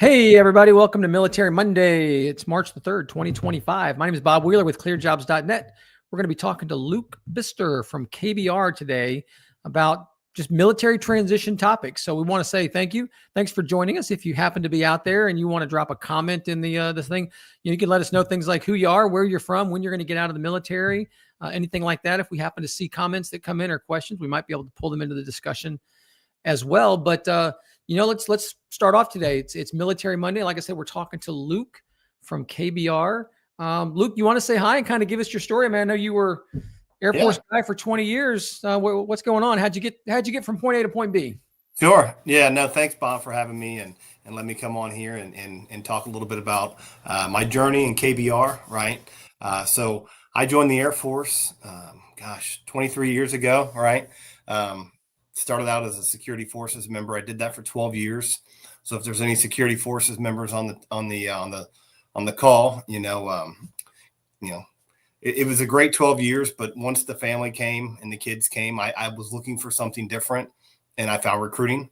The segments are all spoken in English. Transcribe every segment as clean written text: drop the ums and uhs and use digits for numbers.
Hey, everybody. Welcome to Military Monday. It's March the 3rd, 2025. My name is Bob Wheeler with ClearedJobs.Net. We're going to be talking to Luke Bistor from KBR today about just military transition topics. So we want to say thank you. Thanks for joining us. If you happen to be out there and you want to drop a comment in the thing, you can let us know things like who you are, where you're from, when you're going to get out of the military, anything like that. If we happen to see comments that come in or questions, we might be able to pull them into the discussion as well. But let's start off today. It's Military Monday. Like I said, we're talking to Luke from KBR. Luke, you want to say hi and kind of give us your story, man? I know you were Air Force guy for 20 years. What's going on? How'd you get from point A to point B? Sure. Yeah. No, thanks, Bob, for having me and let me come on here and talk a little bit about my journey in KBR. Right. So I joined the Air Force, 23 years ago. Right. Started out as a security forces member. I did that for 12 years. So if there's any security forces members on the call, it was a great 12 years. But once the family came and the kids came, I was looking for something different, and I found recruiting.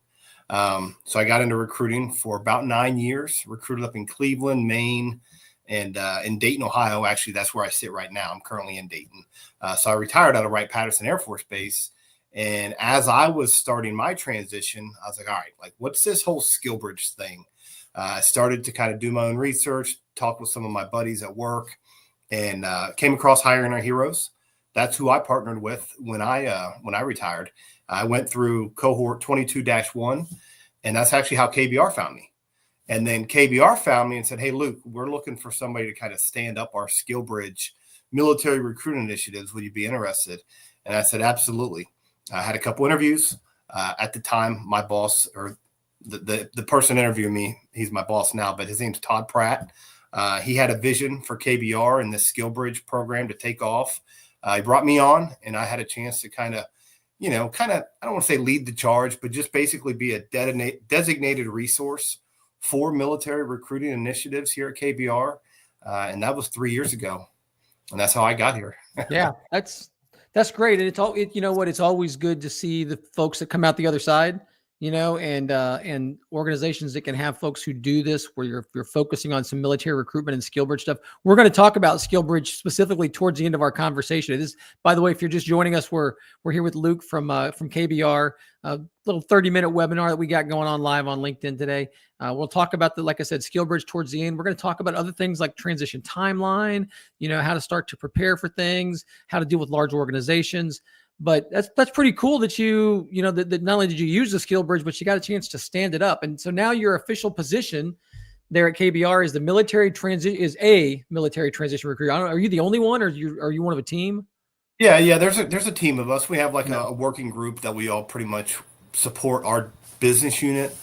So I got into recruiting for about 9 years. Recruited up in Cleveland, Maine, and in Dayton, Ohio. Actually, that's where I sit right now. I'm currently in Dayton. So I retired out of Wright-Patterson Air Force Base. And as I was starting my transition, I was like, all right, like, what's this whole SkillBridge thing? I started to kind of do my own research, talk with some of my buddies at work, and came across Hiring Our Heroes. That's who I partnered with when I retired. I went through cohort 22-1, and that's actually how KBR found me. And then KBR found me and said, hey, Luke, we're looking for somebody to kind of stand up our SkillBridge military recruiting initiatives. Would you be interested? And I said, absolutely. I had a couple interviews. At the time, my boss, or the person interviewing me, he's my boss now, but his name's Todd Pratt. He had a vision for KBR and this SkillBridge program to take off. He brought me on, and I had a chance to kind of, I don't want to say lead the charge, but just basically be a designated resource for military recruiting initiatives here at KBR. And that was 3 years ago. And that's how I got here. Yeah, that's great. And it's always good to see the folks that come out the other side, and organizations that can have folks who do this, where you're focusing on some military recruitment and SkillBridge stuff. We're going to talk about SkillBridge specifically towards the end of our conversation. This, by the way, if you're just joining us, we're here with Luke from KBR, a little 30-minute webinar that we got going on live on LinkedIn today. We'll talk about like I said, SkillBridge towards the end. We're going to talk about other things like transition timeline, how to start to prepare for things, how to deal with large organizations. But that's pretty cool that that not only did you use the SkillBridge, but you got a chance to stand it up. And so now your official position there at KBR is a military transition recruiter. Are you the only one, or are you one of a team? Yeah. There's a team of us. We have like a working group that we all pretty much support our business unit.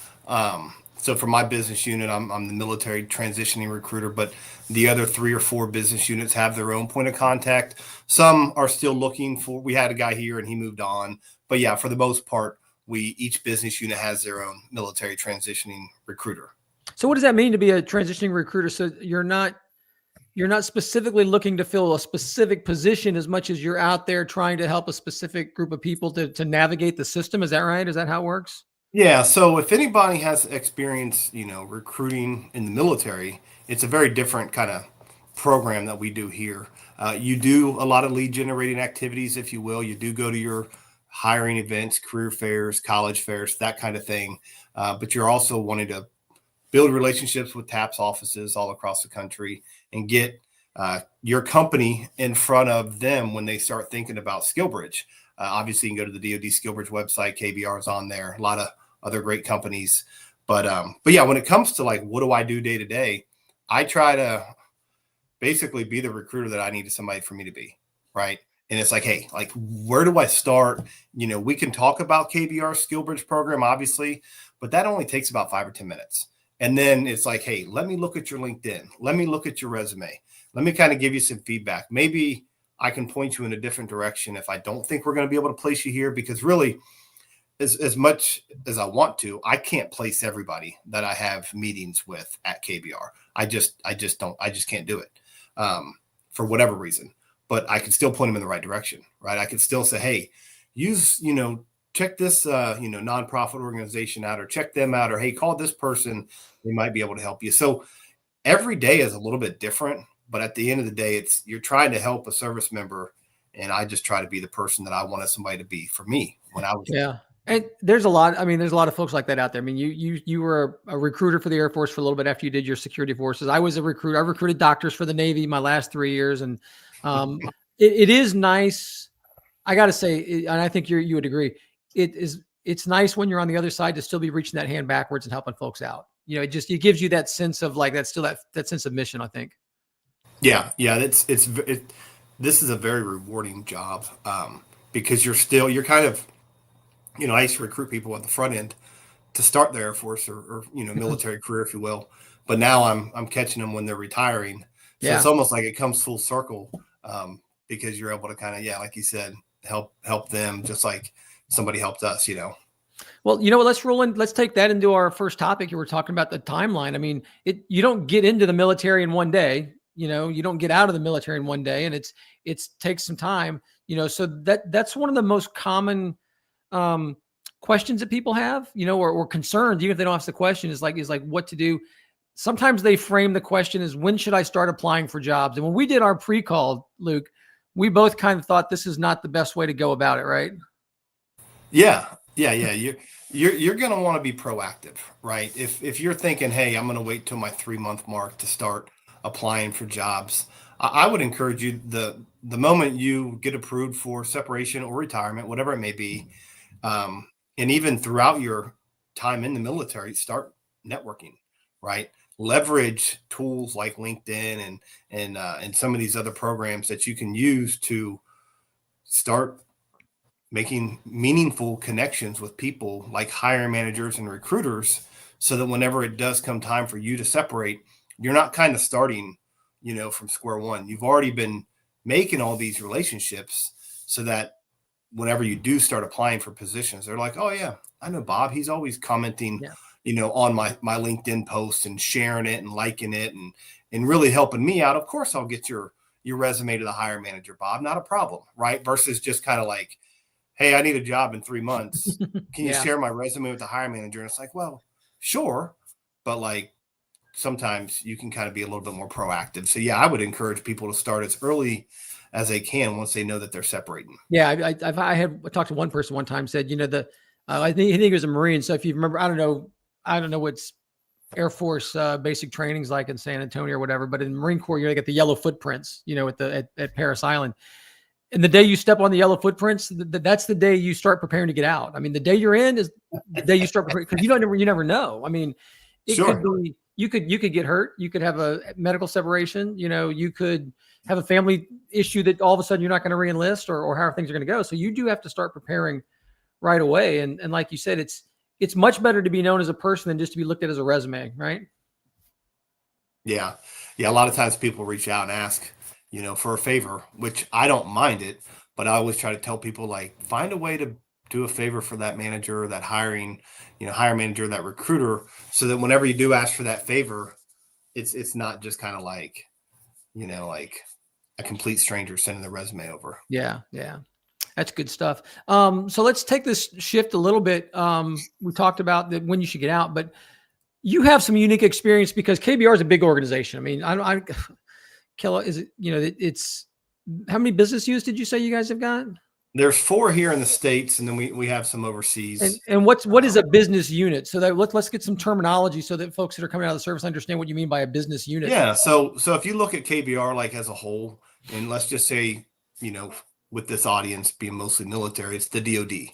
So for my business unit, I'm the military transitioning recruiter, but the other 3 or 4 business units have their own point of contact. Some are still looking for, we had a guy here and he moved on, but yeah, for the most part, each business unit has their own military transitioning recruiter. So what does that mean to be a transitioning recruiter? So you're not specifically looking to fill a specific position as much as you're out there trying to help a specific group of people to navigate the system. Is that right? Is that how it works? Yeah. So if anybody has experience, recruiting in the military, it's a very different kind of program that we do here. You do a lot of lead generating activities, if you will. You do go to your hiring events, career fairs, college fairs, that kind of thing. But you're also wanting to build relationships with TAPS offices all across the country and get your company in front of them when they start thinking about SkillBridge. Obviously, you can go to the DoD SkillBridge website. KBR is on there. A lot of other great companies. But yeah, when it comes to like, what do I do day to day? I try to basically be the recruiter that I needed somebody for me to be. Right. And it's like, hey, like, where do I start? We can talk about KBR SkillBridge program, obviously, but that only takes about 5 or 10 minutes. And then it's like, hey, let me look at your LinkedIn. Let me look at your resume. Let me kind of give you some feedback. Maybe I can point you in a different direction if I don't think we're going to be able to place you here, because really, as much as I want to, I can't place everybody that I have meetings with at KBR. I just can't do it for whatever reason, but I can still point them in the right direction, right? I can still say, hey, use, check this, nonprofit organization out, or check them out, or, hey, call this person. They might be able to help you. So every day is a little bit different, but at the end of the day, you're trying to help a service member. And I just try to be the person that I wanted somebody to be for me when I was. Yeah. And there's a lot of folks like that out there. I mean, you were a recruiter for the Air Force for a little bit after you did your security forces. I was a recruiter. I recruited doctors for the Navy my last 3 years. And it is nice. I got to say, and I think you would agree, it's nice when you're on the other side to still be reaching that hand backwards and helping folks out. It gives you that sense of like, that's still that sense of mission, I think. Yeah. This is a very rewarding job because you're kind of, I used to recruit people at the front end to start the Air Force or military career, if you will. But now I'm catching them when they're retiring. So It's almost like it comes full circle because you're able to kind of, like you said, help them just like somebody helped us, Well, you know what? Let's roll in. Let's take that into our first topic. You were talking about the timeline. I mean, you don't get into the military in one day. You don't get out of the military in one day, and it takes some time. So that's one of the most common questions that people have. Or concerns, even if they don't ask the question, is like what to do. Sometimes they frame the question as, when should I start applying for jobs? And when we did our pre-call, Luke, we both kind of thought this is not the best way to go about it, right? Yeah. You're going to want to be proactive, right? If you're thinking, hey, I'm going to wait till my 3-month mark to start applying for jobs, I would encourage you the moment you get approved for separation or retirement, whatever it may be, and even throughout your time in the military, start networking, right? Leverage tools like LinkedIn and some of these other programs that you can use to start making meaningful connections with people like hiring managers and recruiters, so that whenever it does come time for you to separate, you're not kind of starting, from square one. You've already been making all these relationships so that whenever you do start applying for positions, they're like, oh yeah, I know Bob. He's always commenting, on my LinkedIn posts and sharing it and liking it and really helping me out. Of course, I'll get your resume to the hiring manager, Bob. Not a problem, right? Versus just kind of like, hey, I need a job in 3 months. Can you share my resume with the hiring manager? And it's like, well, sure. But like, sometimes you can kind of be a little bit more proactive. So I would encourage people to start as early as they can once they know that they're separating. Yeah. I had talked to one person one time, said, I think he was a Marine. So if you remember, I don't know what's Air Force basic trainings like in San Antonio or whatever, but in Marine Corps, you get the yellow footprints, at Parris Island. And the day you step on the yellow footprints, that's the day you start preparing to get out. I mean, the day you're in is the day you start preparing, because you never know. I mean, it could be, you could get hurt. You could have a medical separation. You could have a family issue that all of a sudden you're not going to re-enlist or how things are going to go. So you do have to start preparing right away. And like you said, it's much better to be known as a person than just to be looked at as a resume, right? Yeah. A lot of times people reach out and ask, for a favor, which I don't mind it, but I always try to tell people, like, find a way to do a favor for that manager, that hiring manager, that recruiter, so that whenever you do ask for that favor, it's not just kind of like, like a complete stranger sending the resume over. Yeah. That's good stuff. So let's take this shift a little bit. We talked about when you should get out, but you have some unique experience because KBR is a big organization. I mean, Killa, is it, it's, how many business units did you say you guys have got? There's 4 here in the States, and then we have some overseas. And what is a business unit? So that let's get some terminology so that folks that are coming out of the service understand what you mean by a business unit. Yeah. So if you look at KBR like as a whole, and let's just say, with this audience being mostly military, it's the DoD,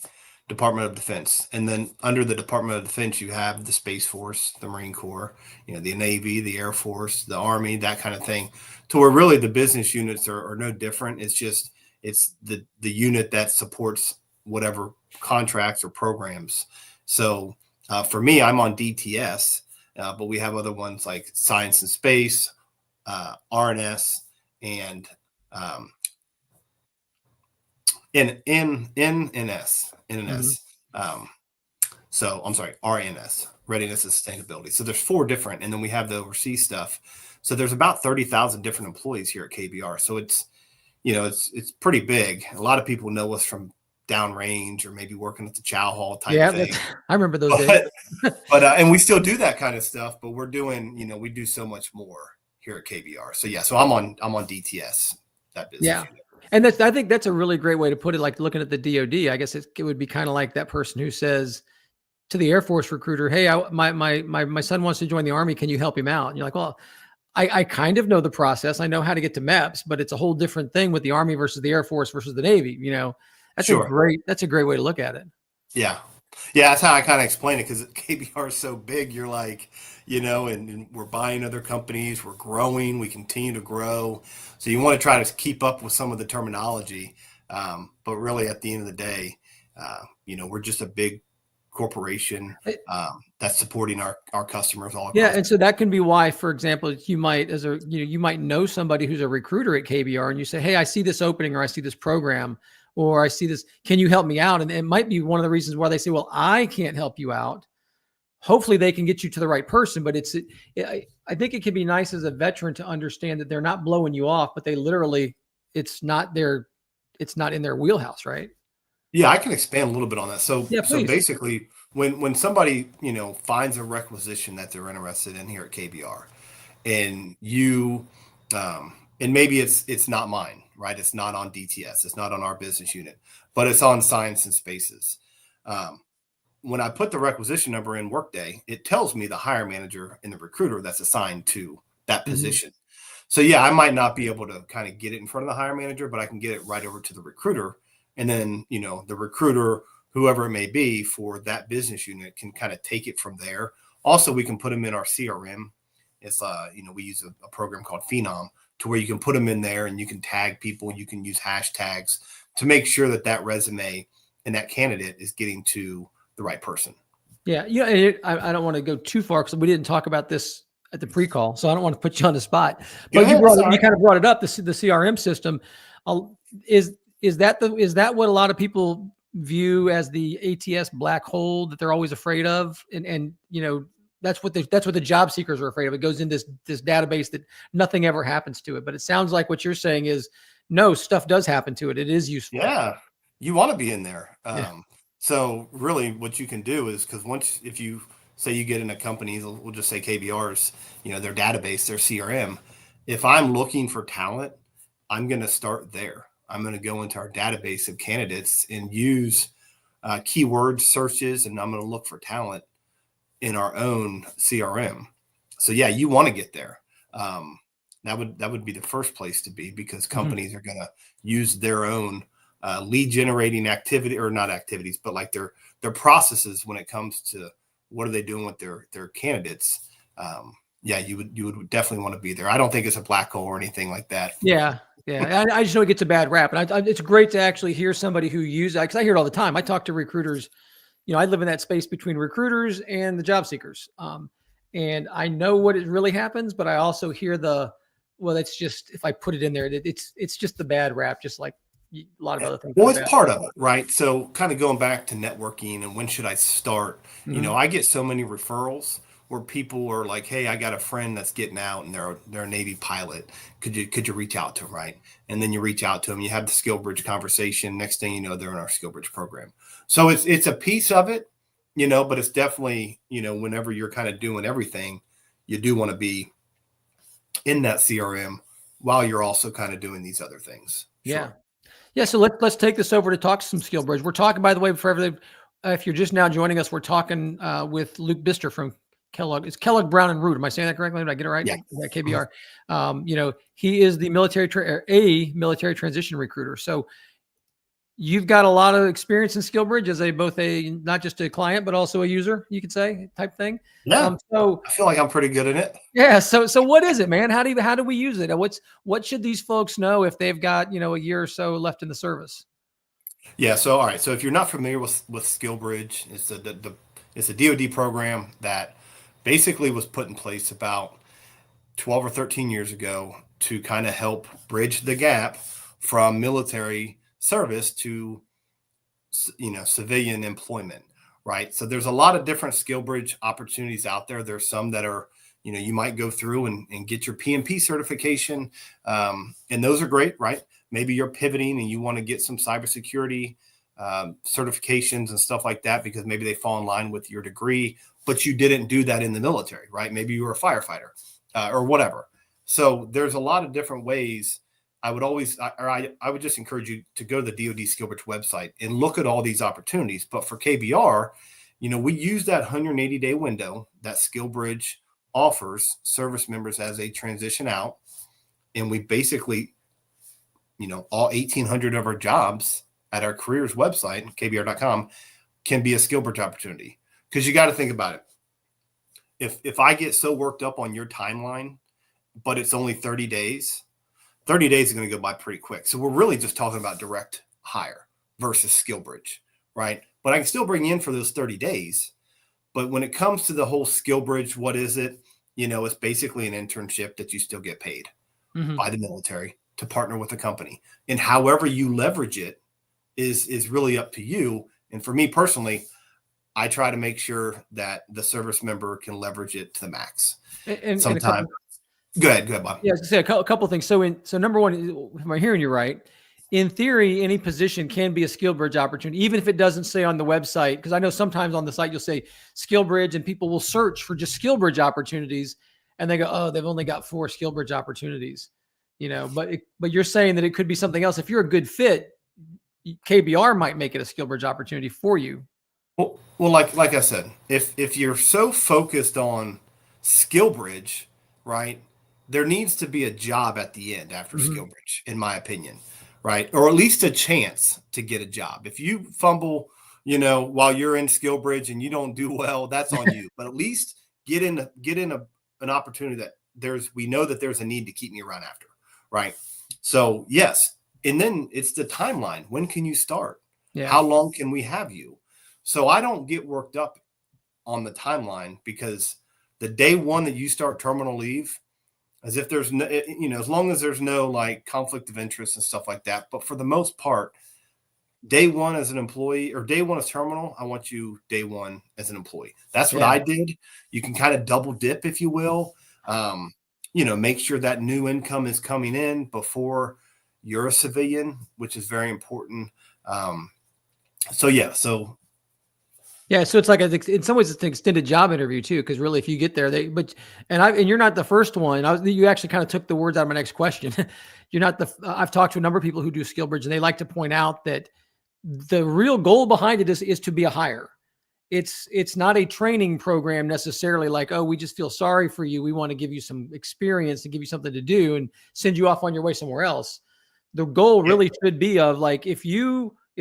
Department of Defense. And then under the Department of Defense, you have the Space Force, the Marine Corps, the Navy, the Air Force, the Army, that kind of thing, to where really the business units are no different. It's the unit that supports whatever contracts or programs. So for me, I'm on DTS, but we have other ones like Science and Space, RNS, and NNS. So I'm sorry, RNS, Readiness and Sustainability. So there's 4 different, and then we have the overseas stuff. So there's about 30,000 different employees here at KBR. So it's pretty big. A lot of people know us from downrange or maybe working at the chow hall type Yeah, thing. I remember those days. But and we still do that kind of stuff, but we're doing, we do so much more here at KBR. So yeah, so I'm on DTS, that business unit. And I think that's a really great way to put it. Like looking at the DoD, I guess it would be kind of like that person who says to the Air Force recruiter, "Hey, my son wants to join the Army. Can you help him out?" And you're like, "Well, I kind of know the process. I know how to get to MEPS, but it's a whole different thing with the Army versus the Air Force versus the Navy. That's a great way to look at it." Yeah. Yeah, that's how I kind of explain it, because KBR is so big. You're like, and we're buying other companies, we're growing, we continue to grow. So you want to try to keep up with some of the terminology. But really, at the end of the day, we're just a big corporation that's supporting our customers all across. Yeah, and so that can be why, for example, you might you might know somebody who's a recruiter at KBR, and you say, "Hey, I see this opening, or I see this program, or I see this. Can you help me out?" And it might be one of the reasons why they say, "Well, I can't help you out." Hopefully, they can get you to the right person. But I think it can be nice as a veteran to understand that they're not blowing you off, but they literally, it's not in their wheelhouse, right? Yeah, I can expand a little bit on that. So, Yeah, so please. basically, when somebody finds a requisition that they're interested in here at KBR, and and maybe it's not mine, right? It's not on DTS, it's not on our business unit, but it's on Science and Spaces. When I put the requisition number in Workday, it tells me the hire manager and the recruiter that's assigned to that position. So yeah, I might not be able to kind of get it in front of the hire manager, but I can get it right over to the recruiter. And then, the recruiter, whoever it may be for that business unit, can kind of take it from there. Also, we can put them in our CRM. It's, we use a program called Phenom, to where you can put them in there and you can tag people and you can use hashtags to make sure that resume and that candidate is getting to the right person. Yeah. I don't want to go too far because we didn't talk about this at the pre-call, so I don't want to put you on the spot. But you kind of brought it up, the CRM system. Is that what a lot of people view as the ATS black hole that they're always afraid of? And that's what the job seekers are afraid of. It goes in this database that nothing ever happens to it. But it sounds like what you're saying is, no, stuff does happen to it. It is useful. Yeah, you want to be in there. Yeah. So really, what you can do is, because if you say you get in a company, we'll just say KBR's, their database, their CRM. If I'm looking for talent, I'm going to start there. I'm going to go into our database of candidates and use keyword searches, and I'm going to look for talent in our own CRM. So yeah, you want to get there. That would be the first place to be, because companies are going to use their own lead generating activity, or not activities, but like their processes when it comes to what are they doing with their candidates. Yeah, you would definitely want to be there. I don't think it's a black hole or anything like that. Yeah. Yeah. I just know it gets a bad rap, and it's great to actually hear somebody who uses it, because I hear it all the time. I talk to recruiters. I live in that space between recruiters and the job seekers. And I know what it really happens, but I also hear well, it's just, if I put it in there, it's just the bad rap, just like a lot of other things. Well, it's part of it, right? So kind of going back to networking and when should I start, I get so many referrals where people are like, "Hey, I got a friend that's getting out and they're a Navy pilot. Could you reach out to them?" Right. And then you reach out to them, you have the SkillBridge conversation. Next thing you know, they're in our SkillBridge program. So it's a piece of it, but it's definitely, whenever you're kind of doing everything, you do want to be in that CRM while you're also kind of doing these other things. Yeah. Sure. Yeah. So let's take this over to talk some SkillBridge. We're talking, by the way, for everything, if you're just now joining us, we're talking with Luke Bistor from Kellogg. It's Kellogg Brown and Root. Am I saying that correctly? Did I get it right? Yeah. KBR. He is the military transition recruiter. So you've got a lot of experience in SkillBridge as not just a client, but also a user, you could say, type thing. Yeah. So I feel like I'm pretty good at it. Yeah. So what is it, man? How do we use it? What should these folks know if they've got, a year or so left in the service? Yeah. So, all right. So if you're not familiar with SkillBridge, it's a DoD program that basically was put in place about 12 or 13 years ago to kind of help bridge the gap from military service to, civilian employment, right? So there's a lot of different SkillBridge opportunities out there. There's some that are, you might go through and get your PMP certification. And those are great, right? Maybe you're pivoting and you want to get some cybersecurity certifications and stuff like that, because maybe they fall in line with your degree, but you didn't do that in the military, right? Maybe you were a firefighter or whatever. So there's a lot of different ways. I would just encourage you to go to the DoD SkillBridge website and look at all these opportunities. But for KBR, we use that 180-day window that SkillBridge offers service members as they transition out. And we basically, all 1,800 of our jobs at our careers website, KBR.com, can be a SkillBridge opportunity. Because you got to think about it. If I get so worked up on your timeline, but it's only 30 days, 30 days is going to go by pretty quick. So we're really just talking about direct hire versus SkillBridge, right? But I can still bring you in for those 30 days. But when it comes to the whole SkillBridge, what is it? It's basically an internship that you still get paid by the military to partner with a company. And however you leverage it is really up to you. And for me personally, I try to make sure that the service member can leverage it to the max. And sometimes. Go ahead, Bob. Yeah, I was gonna say a couple of things. So number one, am I hearing you right? In theory, any position can be a SkillBridge opportunity, even if it doesn't say on the website. Because I know sometimes on the site you'll say SkillBridge, and people will search for just SkillBridge opportunities, and they go, "Oh, they've only got 4 SkillBridge opportunities." But you're saying that it could be something else. If you're a good fit, KBR might make it a SkillBridge opportunity for you. Well, like I said, if you're so focused on SkillBridge, right? There needs to be a job at the end after SkillBridge, in my opinion, right? Or at least a chance to get a job. If you fumble, while you're in SkillBridge and you don't do well, that's on you. But at least get in an opportunity that we know that there's a need to keep me around after, right? So yes, and then it's the timeline. When can you start? Yeah. How long can we have you? So I don't get worked up on the timeline, because the day one that you start terminal leave, as if there's no, as long as there's no like conflict of interest and stuff like that. But for the most part, day one as an employee or day one as terminal, I want you day one as an employee. That's what I did. You can kind of double dip, if you will. Make sure that new income is coming in before you're a civilian, which is very important. So it's like in some ways it's an extended job interview too, because really if you get there, and you're not the first one. You actually kind of took the words out of my next question. You're not I've talked to a number of people who do SkillBridge, and they like to point out that the real goal behind it is to be a hire. It's not a training program necessarily, like, oh, we just feel sorry for you. We want to give you some experience and give you something to do and send you off on your way somewhere else. The goal really should be of like, if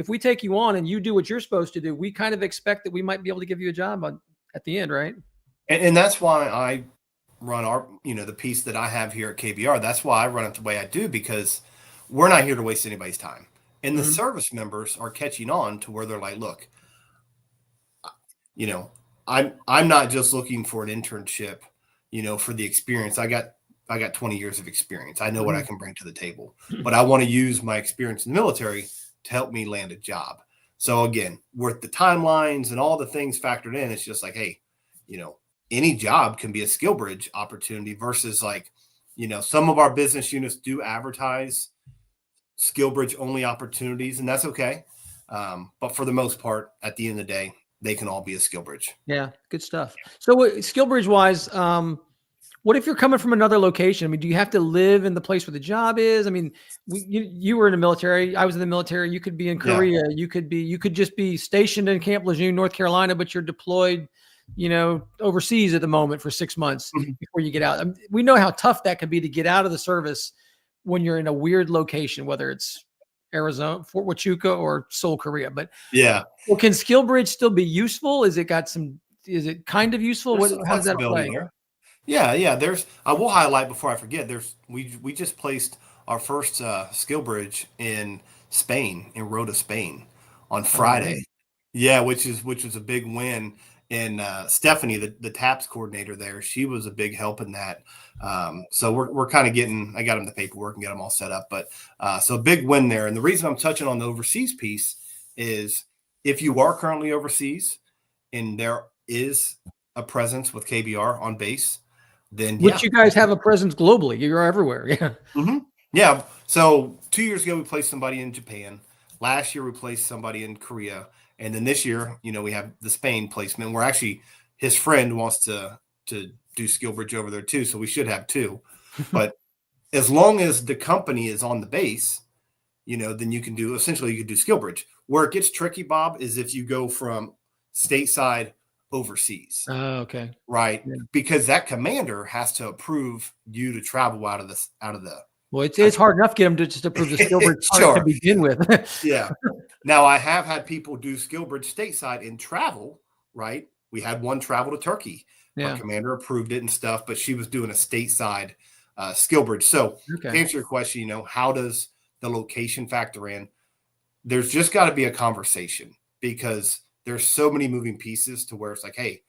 we take you on and you do what you're supposed to do, we kind of expect that we might be able to give you a job at the end, right? And that's why I run the piece that I have here at KBR. That's why I run it the way I do, because we're not here to waste anybody's time. And the service members are catching on to where they're like, look, I'm not just looking for an internship, for the experience. I got 20 years of experience. I know what I can bring to the table, but I want to use my experience in the military to help me land a job. So again, with the timelines and all the things factored in, it's just like, hey, any job can be a SkillBridge opportunity versus like, some of our business units do advertise SkillBridge only opportunities, and that's okay. But for the most part, at the end of the day, they can all be a SkillBridge. Yeah, good stuff. So SkillBridge wise, what if you're coming from another location? I mean, do you have to live in the place where the job is? I mean, you were in the military. I was in the military. You could be in Korea. You could just be stationed in Camp Lejeune, North Carolina, but you're deployed, overseas at the moment for 6 months before you get out. I mean, we know how tough that can be to get out of the service when you're in a weird location, whether it's Arizona, Fort Huachuca, or Seoul, Korea. But well, can SkillBridge still be useful? Is it kind of useful? How does that play? There. Yeah. I will highlight before I forget. We just placed our first SkillBridge in Spain, in Rota, Spain, on Friday. Yeah, which was a big win. And Stephanie, the TAPS coordinator there, she was a big help in that. So we're kind of I got them the paperwork and get them all set up. But so a big win there. And the reason I'm touching on the overseas piece is if you are currently overseas and there is a presence with KBR on base, then which you guys have a presence globally. You're everywhere. Yeah. Yeah. So 2 years ago, we placed somebody in Japan. Last year we placed somebody in Korea, and then this year, we have the Spain placement. Where actually his friend wants to do SkillBridge over there too, so we should have two. But as long as the company is on the base, then you can do SkillBridge. Where it gets tricky, Bob, is if you go from stateside overseas. Oh, okay. Right. Yeah. Because that commander has to approve you to travel out of the. Well, it's hard enough to get them to just approve the SkillBridge Sure. to begin with. Yeah. Now I have had people do SkillBridge stateside and travel, right? We had one travel to Turkey. Yeah. Our commander approved it and stuff, but she was doing a stateside SkillBridge. So to answer your question, how does the location factor in? There's just got to be a conversation, because there's so many moving pieces to where it's like, hey,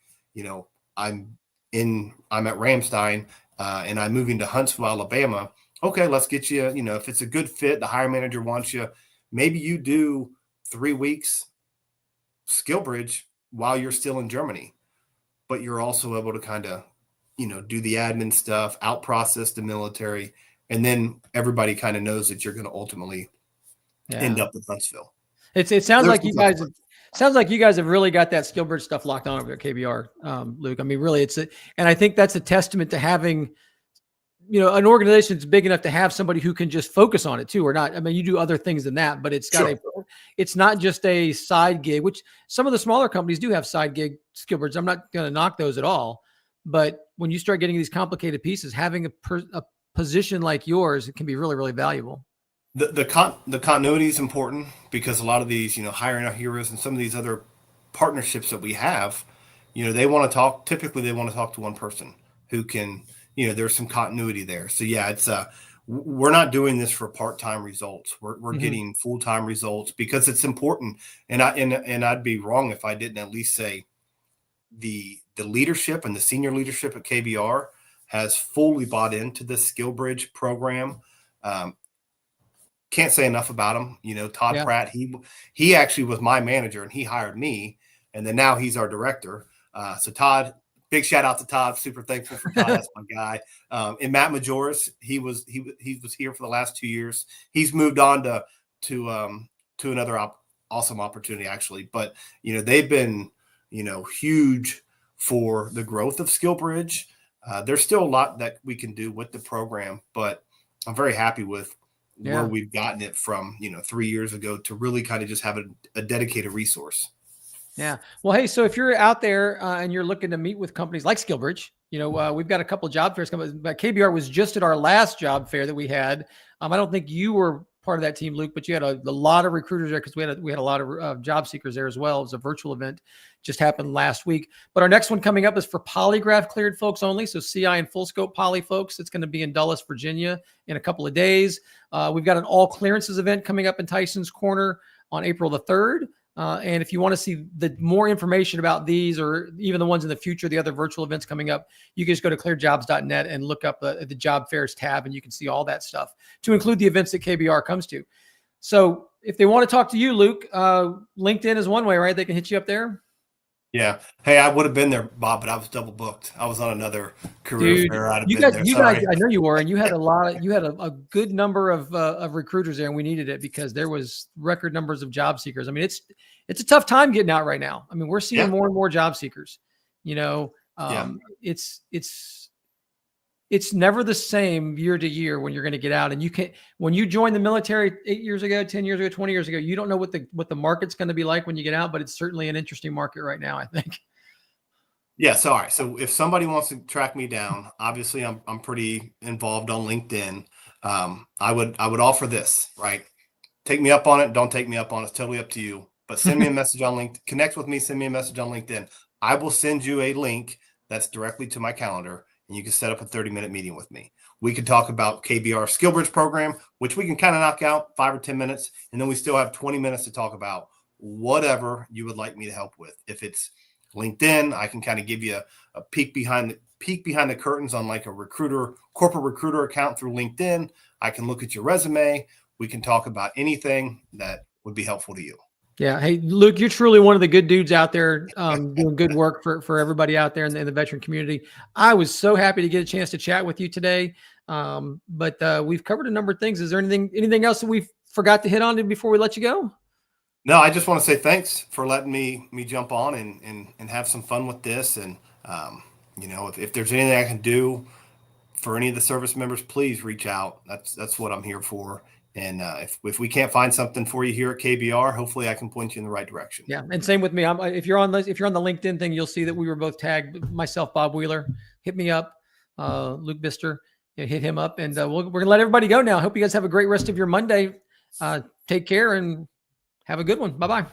I'm at Ramstein and I'm moving to Huntsville, Alabama. Okay, let's get you, if it's a good fit, the hiring manager wants you, maybe you do 3 weeks SkillBridge while you're still in Germany, but you're also able to kind of, do the admin stuff, out process the military, and then everybody kind of knows that you're going to ultimately end up in Huntsville. It sounds like you guys have really got that SkillBridge stuff locked on over at KBR, Luke. I mean, really, and I think that's a testament to having, an organization that's big enough to have somebody who can just focus on it too, or not. I mean, you do other things than that, but it's got it's not just a side gig, which some of the smaller companies do have side gig SkillBridge. I'm not going to knock those at all, but when you start getting these complicated pieces, having a position like yours, it can be really, really valuable. The continuity is important, because a lot of these, hiring our heroes and some of these other partnerships that we have, they want to talk. Typically, they want to talk to one person who can, there's some continuity there. So yeah, it's we're not doing this for part-time results. We're getting full-time results, because it's important. And I'd be wrong if I didn't at least say the leadership and the senior leadership at KBR has fully bought into this SkillBridge program. Can't say enough about him. Todd Pratt, he actually was my manager and he hired me, and then now he's our director. So Todd, big shout out to Todd. Super thankful for Todd. That's my guy. And Matt Majoris, he was here for the last 2 years. He's moved on to another awesome opportunity, actually. But they've been huge for the growth of SkillBridge. There's still a lot that we can do with the program, but I'm very happy with where we've gotten it from, 3 years ago to really kind of just have a dedicated resource. Yeah. Well, hey, so if you're out there and you're looking to meet with companies like SkillBridge, we've got a couple of job fairs coming. But KBR was just at our last job fair that we had. I don't think you were part of that team, Luke, but you had a lot of recruiters there, because we had a lot of job seekers there as well. It was a virtual event, just happened last week. But our next one coming up is for polygraph cleared folks only. So CI and full scope poly folks. It's going to be in Dulles, Virginia in a couple of days. We've got an all clearances event coming up in Tyson's Corner on April the 3rd. And if you want to see the more information about these, or even the ones in the future, the other virtual events coming up, you can just go to ClearedJobs.Net and look up the job fairs tab, and you can see all that stuff, to include the events that KBR comes to. So if they want to talk to you, Luke, LinkedIn is one way, right? They can hit you up there. Yeah. Hey, I would have been there, Bob, but I was double booked. I was on another career fair. You guys, I know you were, and you had a good number of recruiters there, and we needed it because there was record numbers of job seekers. I mean, it's a tough time getting out right now. I mean, we're seeing more and more job seekers. It's never the same year to year when you're going to get out. And when you join the military 8 years ago, 10 years ago, 20 years ago, you don't know what the market's going to be like when you get out, but it's certainly an interesting market right now, I think. Yeah. So, all right. So if somebody wants to track me down, obviously I'm pretty involved on LinkedIn. I would offer this, right? Take me up on it. Don't take me up on it. It's totally up to you, but send me a message on LinkedIn, connect with me, send me a message on LinkedIn. I will send you a link that's directly to my calendar, and you can set up a 30-minute meeting with me. We could talk about KBR SkillBridge program, which we can kind of knock out 5 or 10 minutes. And then we still have 20 minutes to talk about whatever you would like me to help with. If it's LinkedIn, I can kind of give you a peek behind the curtains on like a corporate recruiter account through LinkedIn. I can look at your resume. We can talk about anything that would be helpful to you. Yeah. Hey, Luke, you're truly one of the good dudes out there doing good work for everybody out there in the veteran community. I was so happy to get a chance to chat with you today. But we've covered a number of things. Is there anything else that we forgot to hit on before we let you go? No, I just want to say thanks for letting me jump on and have some fun with this. And if there's anything I can do for any of the service members, please reach out. That's what I'm here for. And if we can't find something for you here at KBR, hopefully I can point you in the right direction. Yeah, and same with me. If you're on the LinkedIn thing, you'll see that we were both tagged. Myself, Bob Wheeler, hit me up. Luke Bistor, hit him up, and we're gonna let everybody go now. I hope you guys have a great rest of your Monday. Take care and have a good one. Bye bye.